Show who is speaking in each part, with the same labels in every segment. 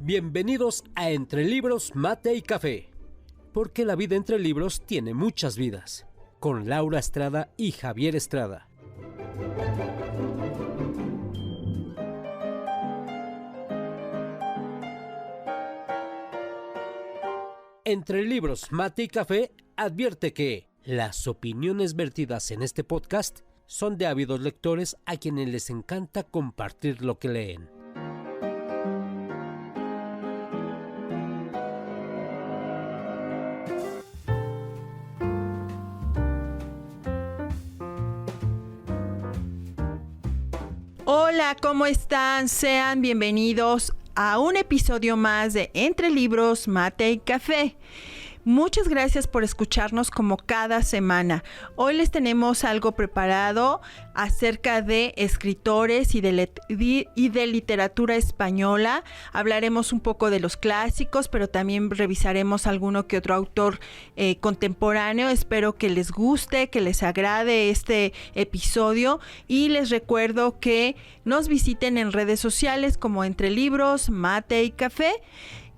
Speaker 1: Bienvenidos a Entre Libros, Mate y Café, porque la vida entre libros tiene muchas vidas, con Laura Estrada y Javier Estrada. Entre Libros, Mate y Café advierte que las opiniones vertidas en este podcast son de ávidos lectores a quienes les encanta compartir lo que leen.
Speaker 2: Hola, ¿cómo están? Sean bienvenidos a un episodio más de Entre Libros, Mate y Café. Muchas gracias por escucharnos como cada semana. Hoy les tenemos algo preparado acerca de escritores y de literatura española. Hablaremos un poco de los clásicos, pero también revisaremos alguno que otro autor contemporáneo. Espero que les guste, que les agrade este episodio y les recuerdo que nos visiten en redes sociales como Entre Libros, Mate y Café.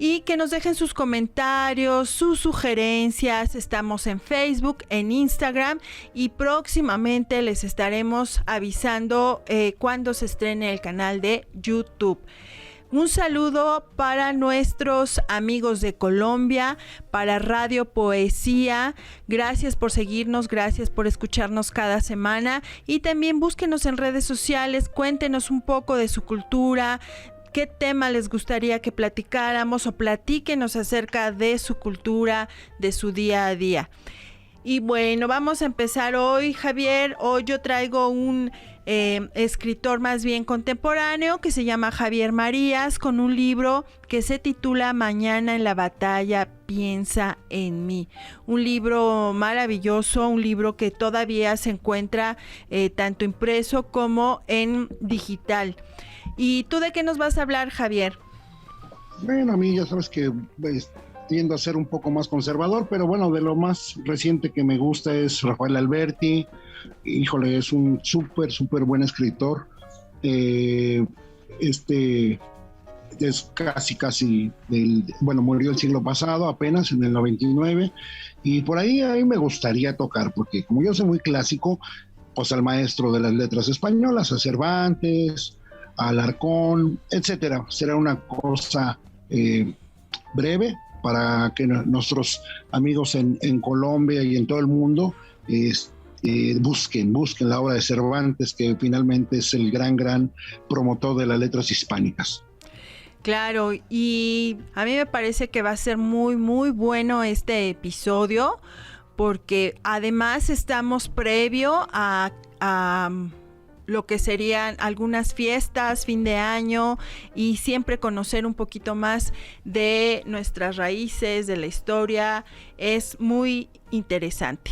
Speaker 2: Y que nos dejen sus comentarios, sus sugerencias. Estamos en Facebook, en Instagram y próximamente les estaremos avisando cuando se estrene el canal de YouTube. Un saludo para nuestros amigos de Colombia, para Radio Poesía. Gracias por seguirnos, gracias por escucharnos cada semana. Y también búsquenos en redes sociales, cuéntenos un poco de su cultura, qué tema les gustaría que platicáramos o platíquenos acerca de su cultura, de su día a día. Y bueno, vamos a empezar hoy, Javier. Hoy yo traigo un escritor más bien contemporáneo que se llama Javier Marías, con un libro que se titula Mañana en la batalla, piensa en mí. Un libro maravilloso, un libro que todavía se encuentra tanto impreso como en digital. ¿Y tú de qué nos vas a hablar, Javier?
Speaker 3: Bueno, a mí ya sabes que tiendo a ser un poco más conservador, pero bueno, de lo más reciente que me gusta es Rafael Alberti. Híjole, es un súper buen escritor. Es casi murió el siglo pasado, apenas en el 99, y por ahí me gustaría tocar, porque como yo soy muy clásico, pues al maestro de las letras españolas, a Cervantes, a Alarcón, etcétera. Será una cosa breve para que nuestros amigos en Colombia y en todo el mundo busquen la obra de Cervantes, que finalmente es el gran promotor de las letras hispánicas.
Speaker 2: Claro, y a mí me parece que va a ser muy bueno este episodio, porque además estamos previo a lo que serían algunas fiestas, fin de año, y siempre conocer un poquito más de nuestras raíces, de la historia, es muy interesante.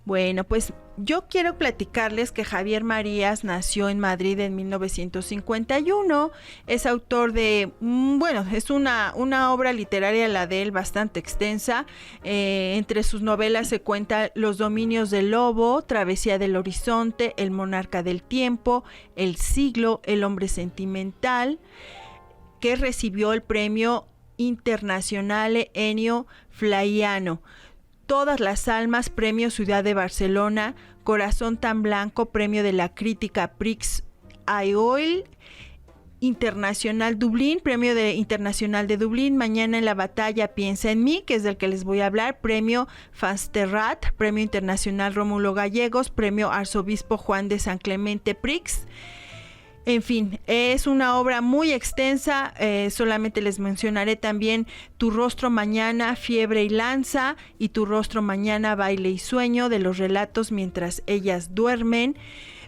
Speaker 2: Bueno, pues yo quiero platicarles que Javier Marías nació en Madrid en 1951. Es autor de, es una obra literaria, la de él, bastante extensa. Entre sus novelas se cuenta Los dominios del lobo, Travesía del horizonte, El monarca del tiempo, El siglo, El hombre sentimental, que recibió el premio Internazionale Ennio Flaiano. Todas las almas, premio Ciudad de Barcelona, Corazón tan blanco, premio de la crítica Prix Ayoil, Internacional Dublín, premio Internacional de Dublín, Mañana en la batalla, piensa en mí, que es del que les voy a hablar, premio Fansterrat, premio Internacional Rómulo Gallegos, premio Arzobispo Juan de San Clemente Prix. En fin, es una obra muy extensa, solamente les mencionaré también Tu rostro mañana, Fiebre y lanza, y Tu rostro mañana, Baile y sueño, de los relatos mientras ellas duermen,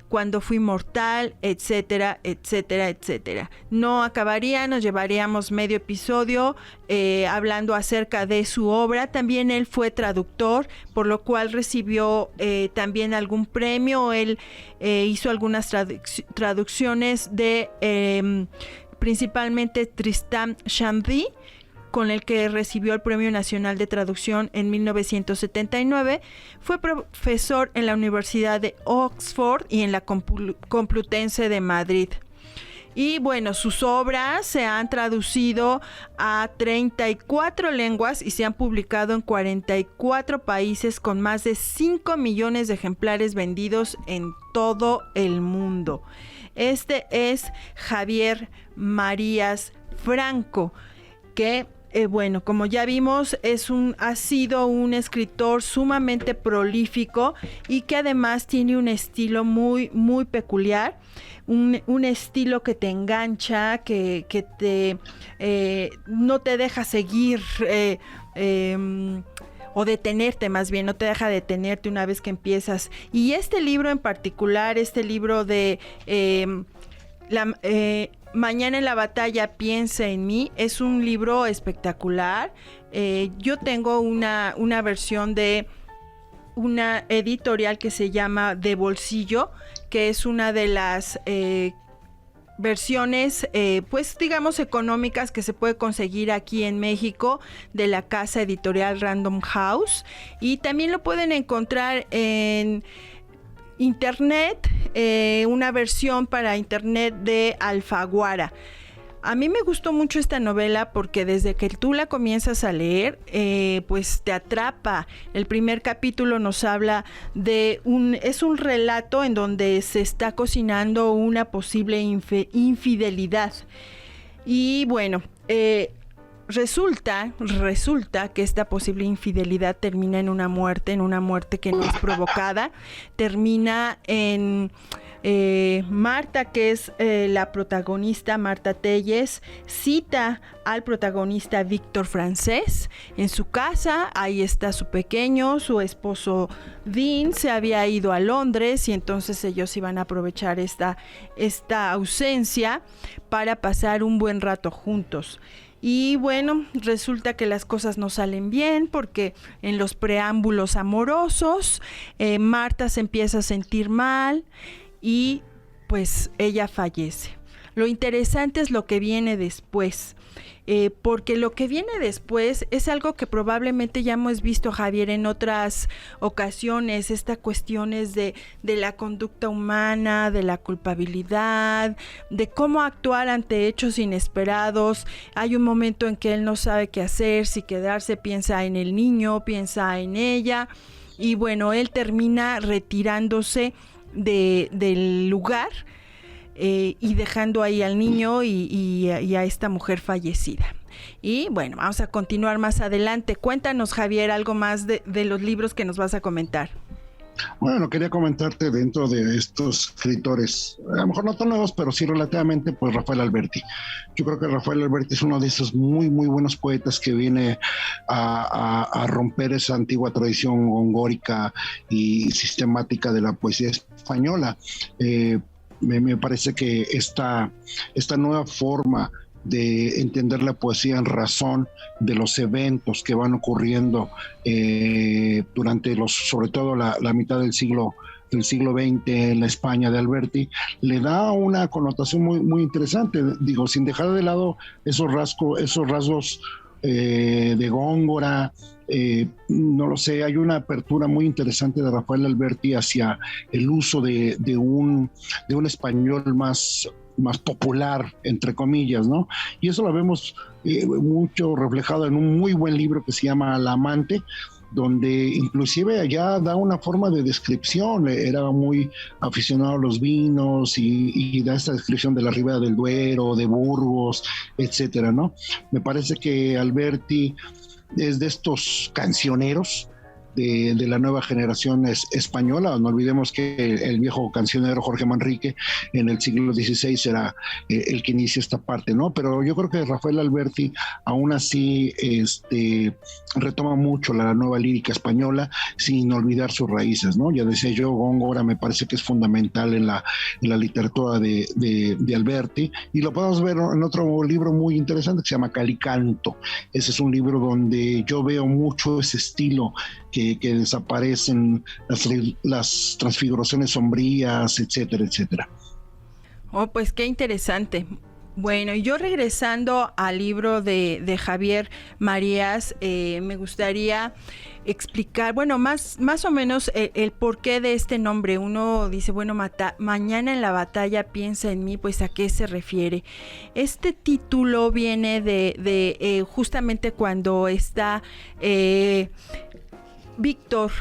Speaker 2: Cuando fui mortal, etcétera, etcétera, etcétera. No acabaría, nos llevaríamos medio episodio hablando acerca de su obra. También él fue traductor, por lo cual recibió también algún premio. Él hizo algunas traducciones de principalmente Tristram Shandy, con el que recibió el Premio Nacional de Traducción en 1979. Fue profesor en la Universidad de Oxford y en la Complutense de Madrid. Y bueno, sus obras se han traducido a 34 lenguas y se han publicado en 44 países con más de 5 millones de ejemplares vendidos en todo el mundo. Este es Javier Marías Franco, que bueno, como ya vimos, ha sido un escritor sumamente prolífico y que además tiene un estilo muy, muy peculiar, un estilo que te engancha, que te no te deja seguir o detenerte, más bien, no te deja detenerte una vez que empiezas. Y este libro en particular, este libro de Mañana en la batalla piensa en mí, es un libro espectacular. Yo tengo una versión de una editorial que se llama De Bolsillo, que es una de las versiones, pues digamos económicas que se puede conseguir aquí en México, de la casa editorial Random House, y también lo pueden encontrar en internet, una versión para internet de Alfaguara. A mí me gustó mucho esta novela porque desde que tú la comienzas a leer, pues te atrapa. El primer capítulo nos habla es un relato en donde se está cocinando una posible infidelidad. Y bueno, Resulta que esta posible infidelidad termina en una muerte que no es provocada. Termina en Marta, que es la protagonista, Marta Telles, cita al protagonista Víctor Francés en su casa. Ahí está su pequeño, su esposo Dean se había ido a Londres y entonces ellos iban a aprovechar esta ausencia para pasar un buen rato juntos. Y bueno, resulta que las cosas no salen bien porque en los preámbulos amorosos Marta se empieza a sentir mal y pues ella fallece. Lo interesante es lo que viene después, porque lo que viene después es algo que probablemente ya hemos visto, Javier, en otras ocasiones. Estas cuestiones de la conducta humana, de la culpabilidad, de cómo actuar ante hechos inesperados. Hay un momento en que él no sabe qué hacer, si quedarse, piensa en el niño, piensa en ella, y bueno, él termina retirándose del lugar, y dejando ahí al niño y a esta mujer fallecida. Y bueno, vamos a continuar más adelante. Cuéntanos, Javier, algo más de los libros que nos vas a comentar.
Speaker 3: Bueno, quería comentarte dentro de estos escritores, a lo mejor no tan nuevos, pero sí relativamente, pues Rafael Alberti. Yo creo que Rafael Alberti es uno de esos muy, muy buenos poetas que viene a romper esa antigua tradición gongórica y sistemática de la poesía española. Me parece que esta nueva forma de entender la poesía en razón de los eventos que van ocurriendo durante sobre todo la mitad del siglo XX en la España de Alberti, le da una connotación muy, muy interesante. Digo, sin dejar de lado esos rasgos de Góngora. No lo sé, hay una apertura muy interesante de Rafael Alberti hacia el uso de un español más popular, entre comillas, ¿no? Y eso lo vemos mucho reflejado en un muy buen libro que se llama La Amante, donde inclusive ya da una forma de descripción. Era muy aficionado a los vinos y da esta descripción de la Ribera del Duero, de Burgos, etcétera, ¿no? Me parece que Alberti es de estos cancioneros de la nueva generación española. No olvidemos que el viejo cancionero Jorge Manrique en el siglo XVI era el que inicia esta parte, ¿no? Pero yo creo que Rafael Alberti aún así retoma mucho la nueva lírica española sin olvidar sus raíces, ¿no? Ya decía yo, Góngora me parece que es fundamental en la literatura de Alberti, y lo podemos ver en otro libro muy interesante que se llama Calicanto. Ese es un libro donde yo veo mucho ese estilo que desaparecen las transfiguraciones sombrías, etcétera, etcétera.
Speaker 2: Oh, pues qué interesante. Bueno, yo regresando al libro de Javier Marías, me gustaría explicar, bueno, más o menos el porqué de este nombre. Uno dice, bueno, mañana en la batalla piensa en mí, pues ¿a qué se refiere? Este título viene de justamente cuando está Víctor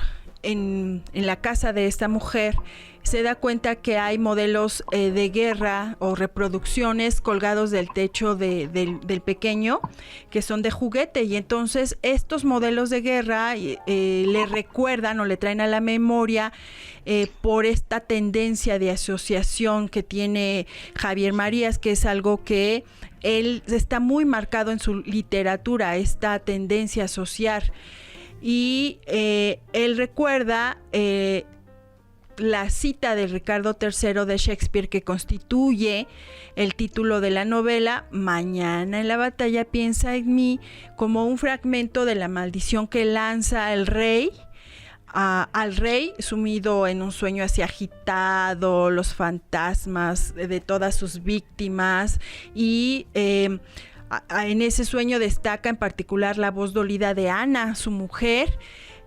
Speaker 2: en la casa de esta mujer, se da cuenta que hay modelos de guerra o reproducciones colgados del techo del pequeño, que son de juguete, y entonces estos modelos de guerra le recuerdan o le traen a la memoria por esta tendencia de asociación que tiene Javier Marías, que es algo que él está muy marcado en su literatura, esta tendencia a asociar. Y él recuerda la cita de Ricardo III de Shakespeare, que constituye el título de la novela, Mañana en la batalla piensa en mí, como un fragmento de la maldición que lanza el rey al rey, sumido en un sueño así agitado, los fantasmas de todas sus víctimas, y en ese sueño destaca en particular la voz dolida de Ana, su mujer,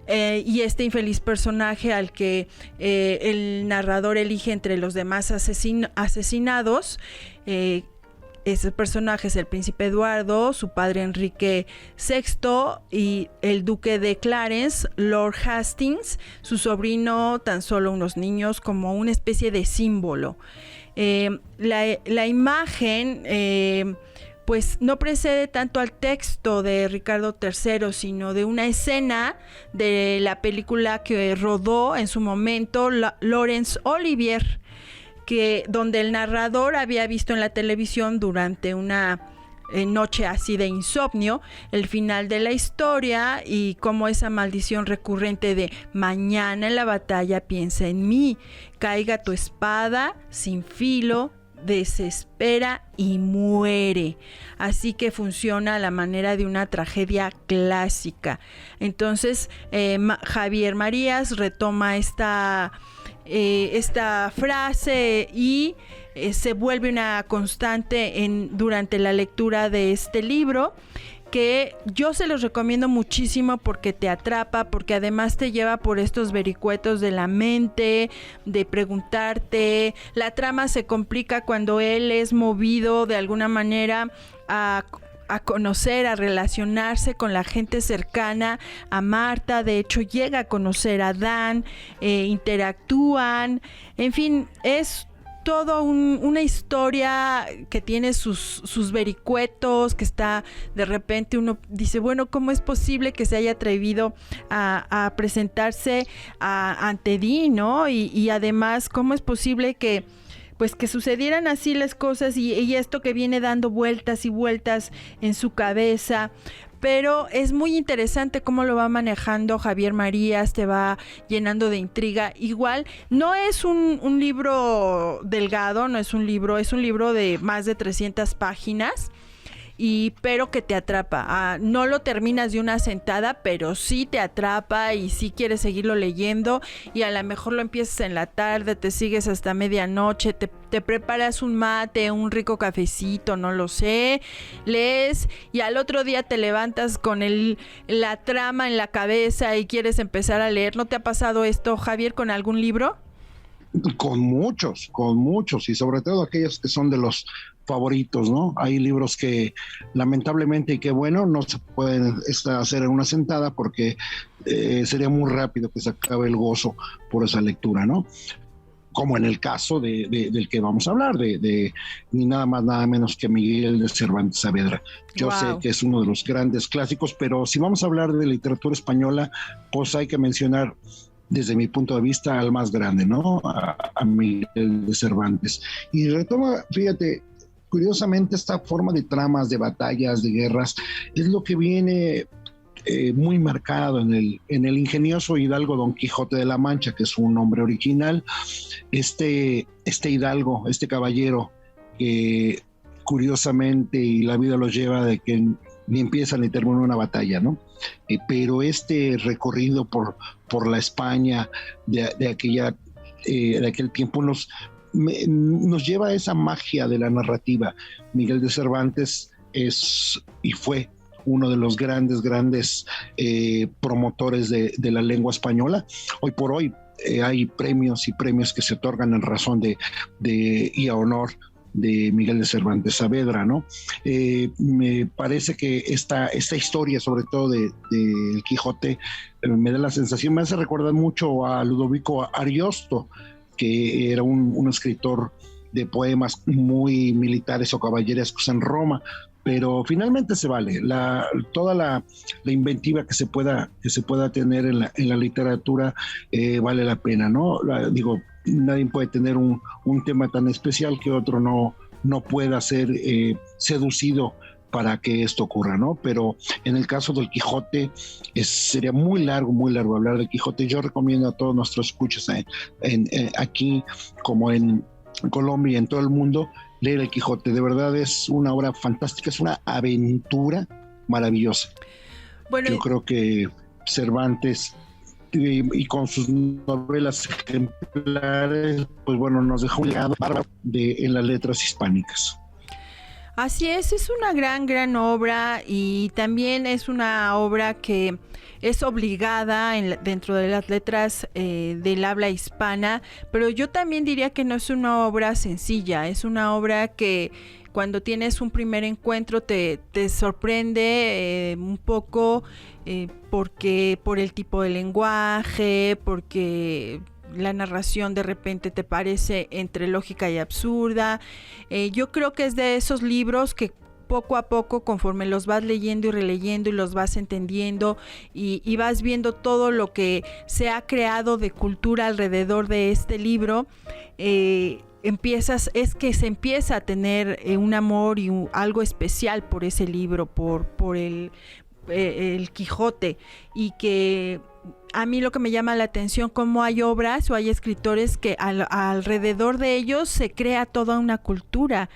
Speaker 2: y este infeliz personaje al que el narrador elige entre los demás asesinados. Ese personaje es el príncipe Eduardo, su padre Enrique VI y el duque de Clarence, Lord Hastings, su sobrino, tan solo unos niños, como una especie de símbolo. La imagen pues no precede tanto al texto de Ricardo III, sino de una escena de la película que rodó en su momento Laurence Olivier, donde el narrador había visto en la televisión durante una noche así de insomnio el final de la historia, y cómo esa maldición recurrente de mañana en la batalla piensa en mí, caiga tu espada sin filo, desespera y muere. Así que funciona a la manera de una tragedia clásica. Entonces Javier Marías retoma esta frase y se vuelve una constante durante la lectura de este libro, que yo se los recomiendo muchísimo porque te atrapa, porque además te lleva por estos vericuetos de la mente, de preguntarte. La trama se complica cuando él es movido de alguna manera a conocer, a relacionarse con la gente cercana a Marta. De hecho llega a conocer a Dan, interactúan, en fin, es todo una historia que tiene sus vericuetos, que está, de repente uno dice, bueno, ¿cómo es posible que se haya atrevido a presentarse ante Dee, ¿no? Y además, ¿cómo es posible que sucedieran así las cosas y esto que viene dando vueltas y vueltas en su cabeza? Pero es muy interesante cómo lo va manejando Javier Marías, te va llenando de intriga. Igual, no es un libro delgado, es un libro de más de 300 páginas, pero que te atrapa. No lo terminas de una sentada, pero sí te atrapa y sí quieres seguirlo leyendo, y a lo mejor lo empiezas en la tarde, te sigues hasta medianoche, te preparas un mate, un rico cafecito, no lo sé, lees y al otro día te levantas con la trama en la cabeza y quieres empezar a leer. ¿No te ha pasado esto, Javier, con algún libro?
Speaker 3: Con muchos, y sobre todo aquellos que son de los favoritos, ¿no? Hay libros que lamentablemente, y qué bueno, no se pueden hacer en una sentada porque sería muy rápido que se acabe el gozo por esa lectura, ¿no? Como en el caso del que vamos a hablar, de ni nada más nada menos que Miguel de Cervantes Saavedra. Yo sé que es uno de los grandes clásicos, pero si vamos a hablar de literatura española, pues hay que mencionar, desde mi punto de vista, al más grande, ¿no? A Miguel de Cervantes. Y retoma, fíjate, curiosamente, esta forma de tramas, de batallas, de guerras, es lo que viene muy marcado en el ingenioso hidalgo Don Quijote de la Mancha, que es su nombre original. Este hidalgo, este caballero, que curiosamente, y la vida lo lleva de que ni empieza ni termina una batalla, ¿no? Pero este recorrido por la España de aquel tiempo nos lleva a esa magia de la narrativa. Miguel de Cervantes es y fue uno de los grandes promotores de la lengua española. Hoy por hoy hay premios y premios que se otorgan en razón y a honor de Miguel de Cervantes Saavedra, ¿no? Me parece que esta historia, sobre todo de El Quijote, me da la sensación, me hace recordar mucho a Ludovico Ariosto, que era un escritor de poemas muy militares o caballerescos en Roma, pero finalmente se vale toda la inventiva que se pueda tener en la literatura, vale la pena, ¿no? Digo, nadie puede tener un tema tan especial que otro no pueda ser seducido para que esto ocurra, ¿no? Pero en el caso del Quijote sería muy largo hablar del Quijote. Yo recomiendo a todos nuestros escuchas aquí como en Colombia y en todo el mundo leer El Quijote. De verdad es una obra fantástica, es una aventura maravillosa. Bueno, yo creo que Cervantes y con sus novelas ejemplares, pues bueno, nos dejó un legado bárbaro en las letras hispánicas.
Speaker 2: Así es una gran obra, y también es una obra que es obligada dentro de las letras del habla hispana, pero yo también diría que no es una obra sencilla, es una obra que cuando tienes un primer encuentro te sorprende un poco, porque por el tipo de lenguaje, porque la narración de repente te parece entre lógica y absurda. Yo creo que es de esos libros que poco a poco, conforme los vas leyendo y releyendo y los vas entendiendo y vas viendo todo lo que se ha creado de cultura alrededor de este libro, se empieza a tener un amor y algo especial por ese libro, por el Quijote, y que a mí lo que me llama la atención, cómo hay obras o hay escritores que alrededor de ellos se crea toda una cultura.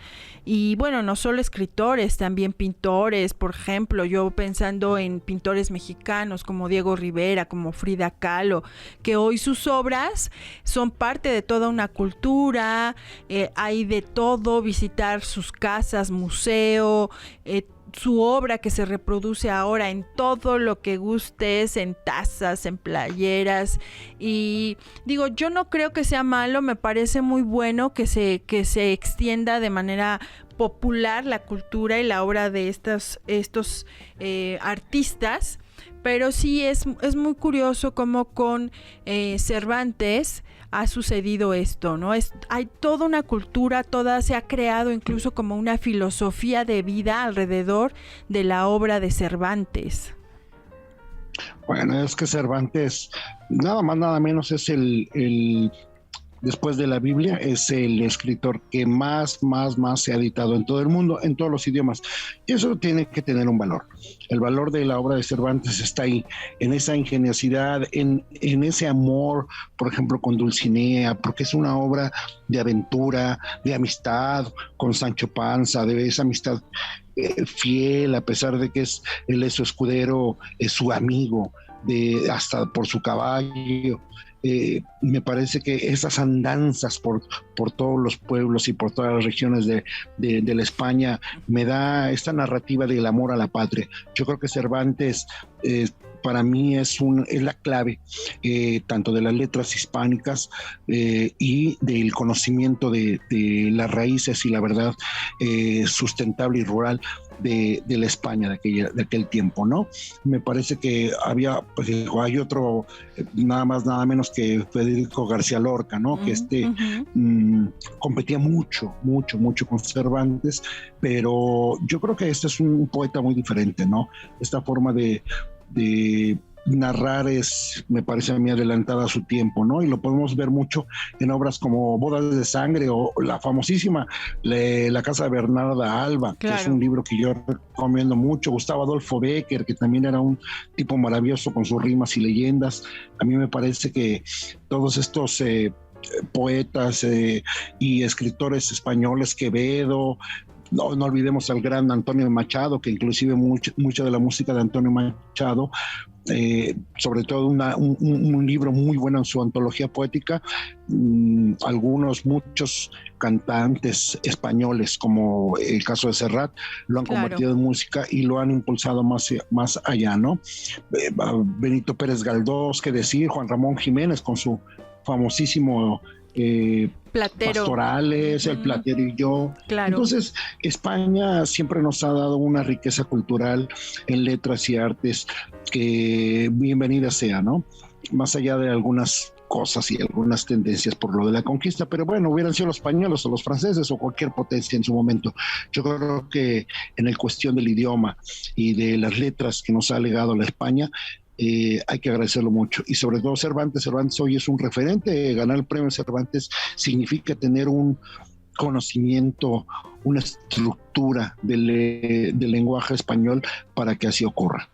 Speaker 2: Y bueno, no solo escritores, también pintores, por ejemplo, yo pensando en pintores mexicanos como Diego Rivera, como Frida Kahlo, que hoy sus obras son parte de toda una cultura, hay de todo, visitar sus casas, museo, su obra que se reproduce ahora en todo lo que gustes, en tazas, en playeras, y digo, yo no creo que sea malo, me parece muy bueno que se extienda de manera popular la cultura y la obra de estos artistas, pero sí es muy curioso cómo con Cervantes ha sucedido esto, ¿no? Hay toda una cultura, se ha creado incluso como una filosofía de vida alrededor de la obra de Cervantes.
Speaker 3: Bueno, es que Cervantes, nada más, nada menos, es después de la Biblia, es el escritor que más se ha editado en todo el mundo, en todos los idiomas. Y eso tiene que tener un valor. El valor de la obra de Cervantes está ahí, en esa ingeniosidad, en ese amor, por ejemplo, con Dulcinea, porque es una obra de aventura, de amistad con Sancho Panza, de esa amistad fiel, a pesar de que él es su escudero, es su amigo, hasta por su caballo. Me parece que esas andanzas por todos los pueblos y por todas las regiones de la España me da esta narrativa del amor a la patria. Yo creo que Cervantes para mí es la clave tanto de las letras hispánicas y del conocimiento de las raíces y la verdad sustentable y rural de la España de aquel tiempo, ¿no? Me parece que hay otro, nada menos que Federico García Lorca, ¿no? Que competía mucho con Cervantes, pero yo creo que este es un poeta muy diferente, ¿no? Esta forma de narrar me parece a mí adelantada a su tiempo, ¿no? Y lo podemos ver mucho en obras como Bodas de Sangre o la famosísima La Casa de Bernarda Alba, claro, que es un libro que yo recomiendo mucho. Gustavo Adolfo Bécquer, que también era un tipo maravilloso con sus rimas y leyendas. A mí me parece que todos estos poetas y escritores españoles, Quevedo, no olvidemos al gran Antonio Machado, que inclusive mucha de la música de Antonio Machado sobre todo un libro muy bueno en su antología poética. Muchos cantantes españoles, como el caso de Serrat, lo han convertido en música y lo han impulsado más allá, ¿no? Benito Pérez Galdós, qué decir, Juan Ramón Jiménez con su famosísimo
Speaker 2: Platero.
Speaker 3: Pastorales, el Platero y yo.
Speaker 2: Claro.
Speaker 3: Entonces, España siempre nos ha dado una riqueza cultural en letras y artes que bienvenida sea, ¿no? Más allá de algunas cosas y algunas tendencias por lo de la conquista, pero bueno, hubieran sido los españoles o los franceses o cualquier potencia en su momento. Yo creo que en el cuestión del idioma y de las letras que nos ha legado la España, hay que agradecerlo mucho. Y sobre todo Cervantes hoy es un referente. Ganar el premio Cervantes significa tener un conocimiento, una estructura del lenguaje español para que así ocurra.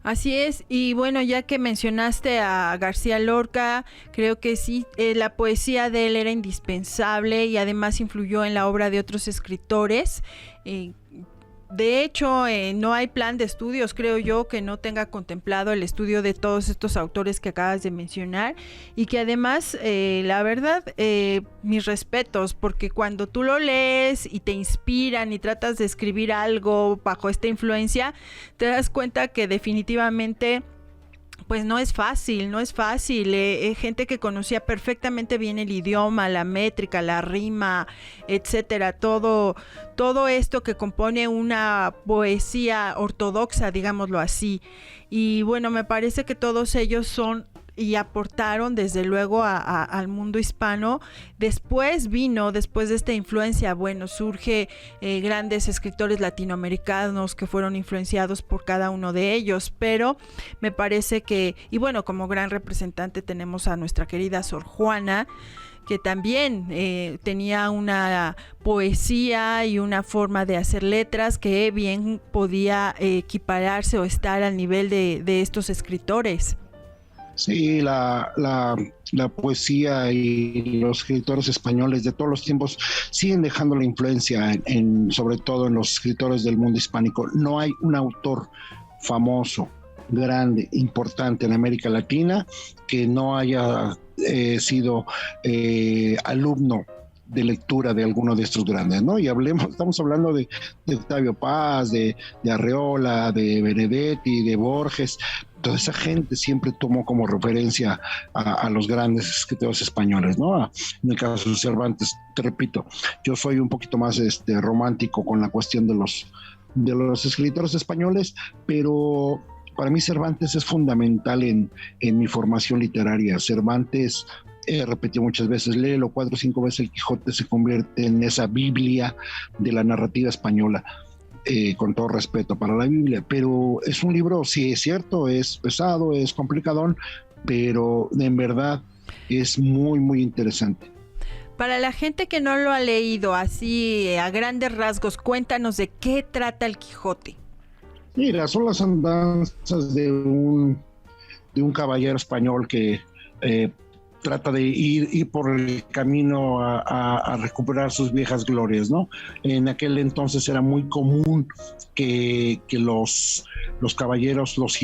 Speaker 2: Así es, y bueno, ya que mencionaste a García Lorca, creo que sí, la poesía de él era indispensable y además influyó en la obra de otros escritores. De hecho, no hay plan de estudios, creo yo, que no tenga contemplado el estudio de todos estos autores que acabas de mencionar, y que además, la verdad, mis respetos, porque cuando tú lo lees y te inspiran y tratas de escribir algo bajo esta influencia, te das cuenta que definitivamente pues no es fácil, gente que conocía perfectamente bien el idioma, la métrica, la rima, etcétera, todo esto que compone una poesía ortodoxa, digámoslo así. Y bueno, me parece que todos ellos son y aportaron desde luego al mundo hispano. Después de esta influencia, bueno, surge grandes escritores latinoamericanos que fueron influenciados por cada uno de ellos, pero me parece que, y bueno, como gran representante tenemos a nuestra querida Sor Juana, que también tenía una poesía y una forma de hacer letras que bien podía equipararse o estar al nivel de estos escritores.
Speaker 3: Sí, la poesía y los escritores españoles de todos los tiempos siguen dejando la influencia sobre todo en los escritores del mundo hispánico. No hay un autor famoso, grande, importante en América Latina que no haya sido alumno de lectura de alguno de estos grandes, ¿no? Y estamos hablando de Octavio Paz, de Arreola, de Benedetti, de Borges. Toda esa gente siempre tomó como referencia a los grandes escritores españoles, ¿no? En el caso de Cervantes, te repito, yo soy un poquito más romántico con la cuestión de los escritores españoles, pero para mí Cervantes es fundamental en mi formación literaria. Cervantes, repetí muchas veces, léelo 4 o 5 veces, el Quijote se convierte en esa Biblia de la narrativa española. Con todo respeto para la Biblia, pero es un libro, sí es cierto, es pesado, es complicadón, pero en verdad es muy, muy interesante.
Speaker 2: Para la gente que no lo ha leído, así a grandes rasgos, cuéntanos de qué trata el Quijote.
Speaker 3: Mira, son las andanzas de un caballero español que trata de ir por el camino a recuperar sus viejas glorias, ¿no? En aquel entonces era muy común que los caballeros, los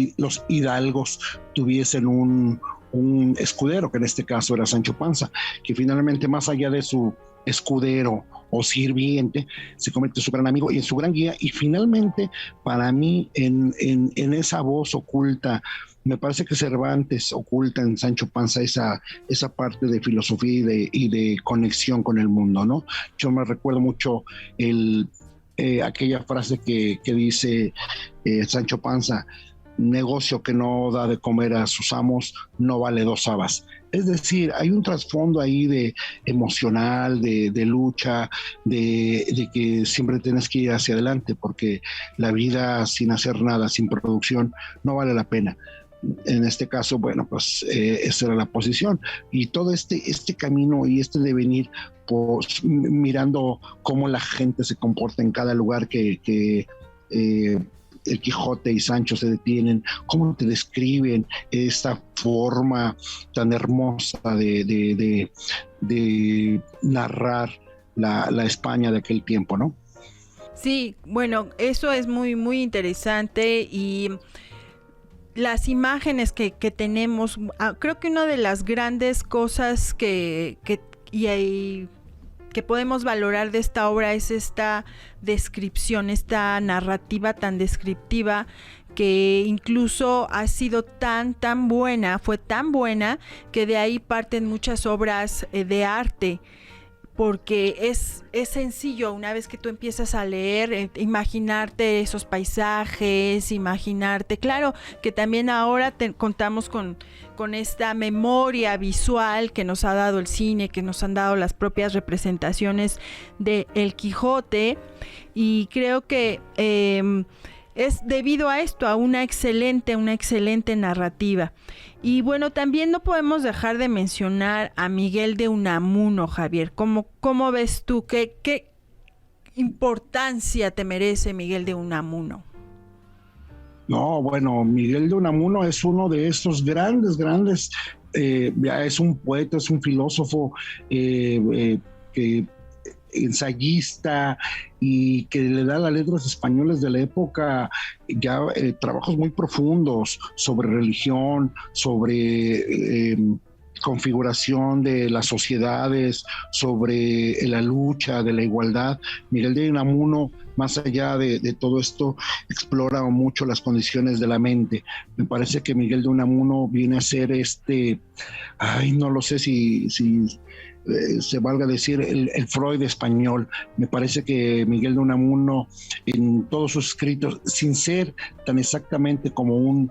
Speaker 3: hidalgos tuviesen un escudero, que en este caso era Sancho Panza, que finalmente, más allá de su escudero o sirviente, se convierte en su gran amigo y en su gran guía. Y finalmente, para mí, en esa voz oculta, me parece que Cervantes oculta en Sancho Panza esa parte de filosofía y de conexión con el mundo, ¿no? Yo me recuerdo mucho aquella frase que dice Sancho Panza: negocio que no da de comer a sus amos no vale 2 habas. Es decir, hay un trasfondo ahí de emocional, de lucha, de que siempre tienes que ir hacia adelante, porque la vida sin hacer nada, sin producción, no vale la pena. En este caso, bueno, pues esa era la posición. Y todo este camino y este devenir, pues mirando cómo la gente se comporta en cada lugar que el Quijote y Sancho se detienen, cómo te describen esta forma tan hermosa de narrar la España de aquel tiempo, ¿no?
Speaker 2: Sí, bueno, eso es muy, muy interesante y las imágenes que tenemos, creo que una de las grandes cosas que podemos valorar de esta obra es esta descripción, esta narrativa tan descriptiva, que incluso ha sido tan buena, fue tan buena, que de ahí parten muchas obras de arte, porque es sencillo una vez que tú empiezas a leer, imaginarte esos paisajes, imaginarte, claro que también ahora contamos con esta memoria visual que nos ha dado el cine, que nos han dado las propias representaciones de El Quijote, y creo que es debido a esto, a una excelente narrativa. Y bueno, también no podemos dejar de mencionar a Miguel de Unamuno, Javier. ¿Cómo ves tú? ¿Qué importancia te merece Miguel de Unamuno?
Speaker 3: No, bueno, Miguel de Unamuno es uno de estos grandes, es un poeta, es un filósofo que ensayista, y que le da a las letras españolas de la época ya trabajos muy profundos sobre religión, sobre configuración de las sociedades, sobre la lucha de la igualdad. Miguel de Unamuno, más allá de todo esto, explora mucho las condiciones de la mente. Me parece que Miguel de Unamuno viene a ser no lo sé si se valga decir el Freud español. Me parece que Miguel de Unamuno, en todos sus escritos, sin ser tan exactamente como un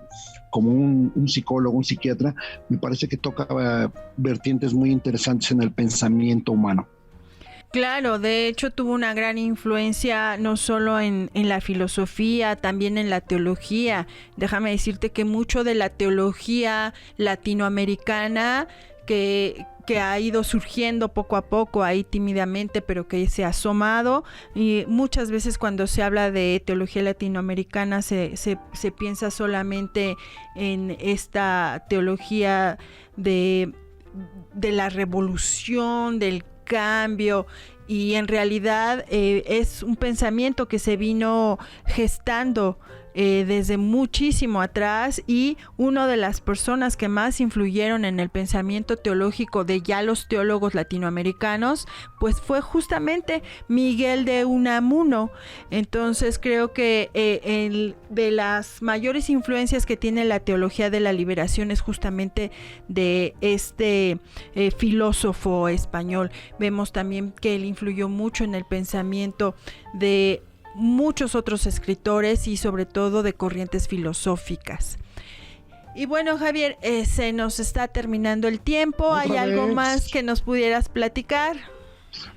Speaker 3: psicólogo, un psiquiatra, me parece que toca vertientes muy interesantes en el pensamiento humano.
Speaker 2: Claro, de hecho tuvo una gran influencia no solo en la filosofía, también en la teología. Déjame decirte que mucho de la teología latinoamericana que ha ido surgiendo poco a poco, ahí tímidamente, pero que se ha asomado, y muchas veces cuando se habla de teología latinoamericana se piensa solamente en esta teología de la revolución, del cambio, y en realidad es un pensamiento que se vino gestando desde muchísimo atrás, y una de las personas que más influyeron en el pensamiento teológico de ya los teólogos latinoamericanos, pues fue justamente Miguel de Unamuno. Entonces creo que de las mayores influencias que tiene la teología de la liberación es justamente de este filósofo español. Vemos también que él influyó mucho en el pensamiento de muchos otros escritores y sobre todo de corrientes filosóficas. Y bueno, Javier, se nos está terminando el tiempo. ¿Hay algo más que nos pudieras platicar?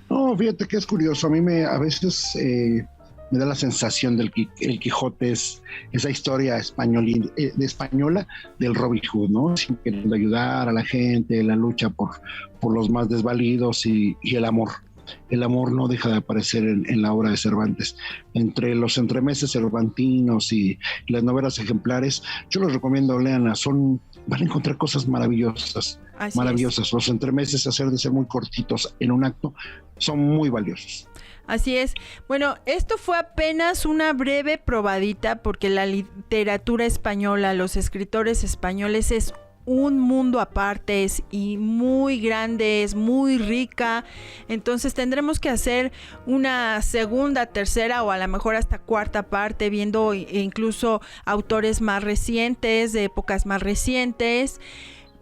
Speaker 3: No, fíjate que es curioso. A mí a veces me da la sensación del el Quijote es esa historia española del Robin Hood, ¿no? Sin querer ayudar a la gente, la lucha por los más desvalidos y el amor. El amor no deja de aparecer en la obra de Cervantes. Entre los entremeses cervantinos y las novelas ejemplares, yo les recomiendo, léanlas, van a encontrar cosas maravillosas.
Speaker 2: Así
Speaker 3: maravillosas. Es. Los entremeses, a pesar de ser muy cortitos en un acto, son muy valiosos.
Speaker 2: Así es. Bueno, esto fue apenas una breve probadita, porque la literatura española, los escritores españoles es un mundo aparte, es y muy grande, es muy rica. Entonces tendremos que hacer una segunda, tercera o a lo mejor hasta cuarta parte, viendo incluso autores más recientes, de épocas más recientes.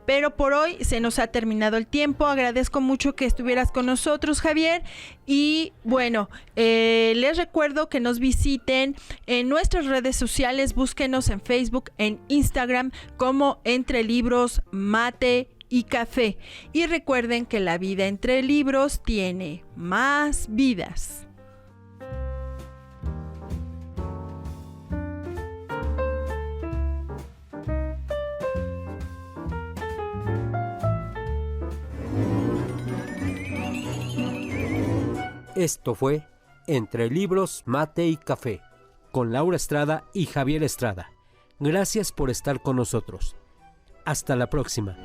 Speaker 2: Pero por hoy se nos ha terminado el tiempo. Agradezco mucho que estuvieras con nosotros, Javier. Y bueno, les recuerdo que nos visiten en nuestras redes sociales. Búsquenos en Facebook, en Instagram como Entre Libros, Mate y Café. Y recuerden que la vida entre libros tiene más vidas.
Speaker 1: Esto fue Entre Libros, Mate y Café, con Laura Estrada y Javier Estrada. Gracias por estar con nosotros. Hasta la próxima.